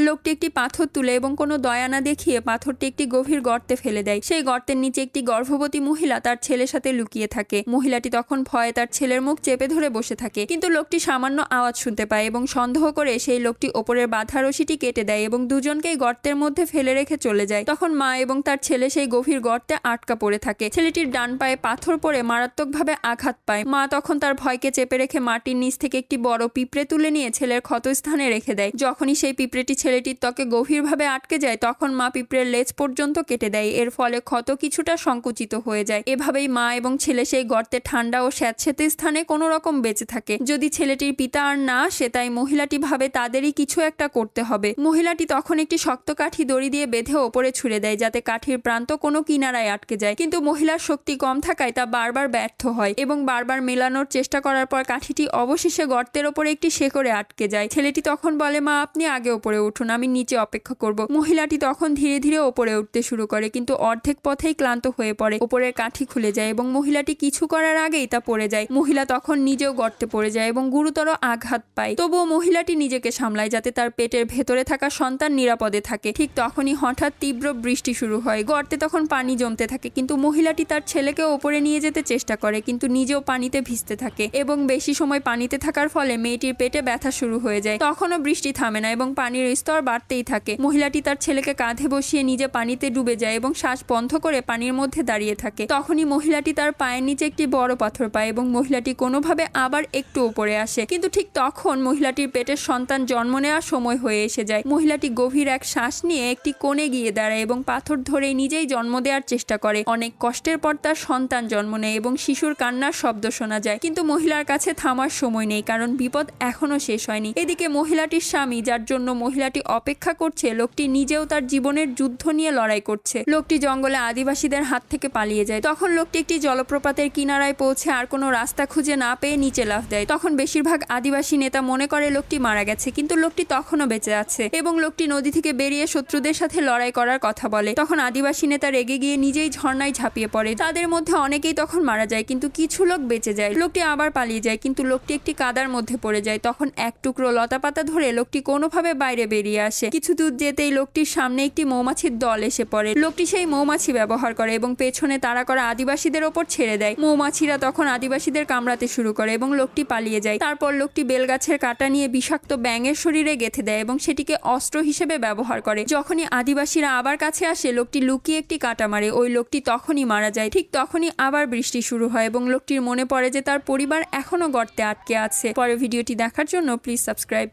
লোকটি একটি পাথর তুলে এবং কোনো দয়া না দেখিয়ে পাথরটি একটি গভীর গর্তে ফেলে দেয়। সেই গর্তের নিচে একটি গর্ভবতী মহিলা তার ছেলের সাথে লুকিয়ে থাকে। মহিলাটি তখন ভয়ে তার ছেলের মুখ চেপে ধরে বসে থাকে, কিন্তু লোকটি সামান্য আওয়াজ শুনতে পায় এবং সন্দেহ করে সেই লোকটি ওপরের বাঁধা রশিটি কেটে দেয় এবং দুজনকেই গর্তের মধ্যে ফেলে রেখে চলে যায়। তখন মা এবং তার ছেলে সেই গভীর গর্তে আটকা পড়ে থাকে। ছেলেটির ডান পায়ে পাথর পড়ে মারাত্মকভাবে আঘাত পায়। মা তখন তার ভয়কে চেপে রেখে মাটির নিচ থেকে একটি বড় পিঁপড়ে তুলে নিয়ে ছেলের ক্ষতস্থানে রেখে দেয়। যখনই সেই পিঁপড়েটি ছেলেটির ত্বকে গভীরভাবে আটকে যায় তখন মা পিঁপড়ের লেজ পর্যন্ত কেটে দেয়। এর ফলে ক্ষত কিছুটা সংকুচিত হয়ে যায়। এভাবেই মা এবং ছেলে সেই গর্তে ঠান্ডা ও স্যাঁতসেঁতে স্থানে কোনো রকম বেঁচে থাকে। যদি ছেলেটির পিতা আর না আসে তাই মহিলাটি ভাবে তাদেরই কিছু একটা করতে হবে। মহিলাটি তখন একটি শক্ত কাঠি দড়ি দিয়ে বেঁধে ওপরে ছুঁড়ে দেয় যাতে কাঠির প্রান্ত কোনো কিনারায় আটকে যায়, কিন্তু মহিলার শক্তি কম থাকায় তা বারবার ব্যর্থ হয় এবং বারবার মেলানোর চেষ্টা করার পর কাঠিটি অবশেষে গর্তের ওপরে একটি শেকড়ে আটকে যায়। ছেলেটি তখন বলে, মা আপনি আগে ওপরে উঠুন, আমি নিচে অপেক্ষা করব। মহিলাটি তখন ধীরে ধীরে ওপরে উঠতে শুরু করে, কিন্তু অর্ধেক পথেই ক্লান্ত হয়ে পড়ে। ওপরের কাঠি খুলে যায় এবং মহিলাটি কিছু করার আগেই তা পড়ে যায়। মহিলা তখন নিজেও গর্তে পড়ে যায় এবং গুরুতর আঘাত পায়। তবুও মহিলাটি নিজেকে সামলায় যাতে তার পেটের ভেতরে থাকা সন্তান নিরাপদে থাকে। ঠিক তখনই হঠাৎ তীব্র বৃষ্টি শুরু হয়। গর্তে তখন পানি জমতে থাকে, কিন্তু মহিলাটি তার ছেলেকে ওপরে নিয়ে যেতে চেষ্টা করে কিন্তু নিজেও পানিতে ভিজতে থাকে এবং বেশি সময় পানিতে থাকার ফলে মেয়েটির পেটে ব্যথা শুরু হয়ে যায়। তখনও বৃষ্টি থামে না এবং পানির স্তর বাড়তেই থাকে। মহিলাটি তার ছেলেকে কাঁধে বসিয়ে নিজে পানিতে ডুবে যায় এবং শ্বাস বন্ধ করে পানির মধ্যে দাঁড়িয়ে থাকে। তখনই মহিলাটি তার পায়ের নিচে একটি বড় পাথর পায় এবং মহিলাটি কোনোভাবে আবার একটু উপরে আসে, কিন্তু ঠিক তখন মহিলাটির পেটের সন্তান জন্ম নেওয়ার সময় হয়ে এসে যায়। মহিলাটি গভীর এক শ্বাস নিয়ে একটি কোণে গিয়ে দাঁড়ায় এবং পাথর ধরে নিজেই জন্ম দেওয়ার চেষ্টা করে। অনেক কষ্টের পর তার সন্তান জন্ম নেয় এবং শিশুর কান্নার শব্দ শোনা যায়, কিন্তু মহিলার কাছে থামার সময় নেই কারণ বিপদ এখনো শেষ হয়নি। এদিকে মহিলাটির স্বামী, যার জন্য মহিলাটি অপেক্ষা করছে, লোকটি নিজেও তার জীবনের যুদ্ধ নিয়ে লড়াই করছে। লোকটি জঙ্গলে আদিবাসীদের হাত থেকে পালিয়ে যায়। তখন লোকটি একটি জলপ্রপাতের কিনারায় পৌঁছে আর কোনো রাস্তা খুঁজে না পেয়ে নিচে লাফ দেয়। তখন বেশিরভাগ আদিবাসী নেতা মনে করে লোকটি মারা গেছে, কিন্তু লোকটি তখনও বেঁচে আছে এবং লোকটি নদী থেকে বেরিয়ে শত্রুদের সাথে লড়াই করার কথা বলে। তখন আদিবাসী নেতা রেগে গিয়ে নিজেই ঝর্ণায় ঝাঁপিয়ে পড়ে। তাদের মধ্যে অনেকেই তখন মারা যায়, কিন্তু কিছু লোক বেঁচে যায়। লোকটি আবার পালিয়ে যায়, কিন্তু লোকটি একটি কাদার মধ্যে পড়ে যায়। তখন এক টুকরো লতাপাতা ধরে লোকটি কোনোভাবে বাইরে বেরিয়ে আসে। কিছু দূর যেতেই লোকটির সামনে একটি মৌমাছির দল এসে পড়ে। লোকটি সেই মৌমাছি ব্যবহার করে এবং পেছনে তাড়া করা আদিবাসীদের ওপর ছেড়ে দেয়। মৌমাছিরা তখন আদিবাসীদের কামড়াতে শুরু করে এবং লোকটি পালিয়ে যায়। তারপর লোকটি বেলগাছের কাঁটা নিয়ে বিষাক্ত ব্যাঙের শরীরে গেঁথে দেয় এবং সেটিকে অস্ত্র হিসেবে ব্যবহার করে। যখনই আদিবাসীরা আবার কাছে আসে লোকটি লুকিয়ে একটি কাঁটা মারে। ওই লোকটি তখনই মারা যায়। ঠিক তখনই আবার বৃষ্টি শুরু হয় এবং লোকটির মনে পড়ে যে তার পরিবার এখনো গর্তে আটকে আছে। পরে ভিডিওটি দেখার জন্য প্লিজ সাবস্ক্রাইব।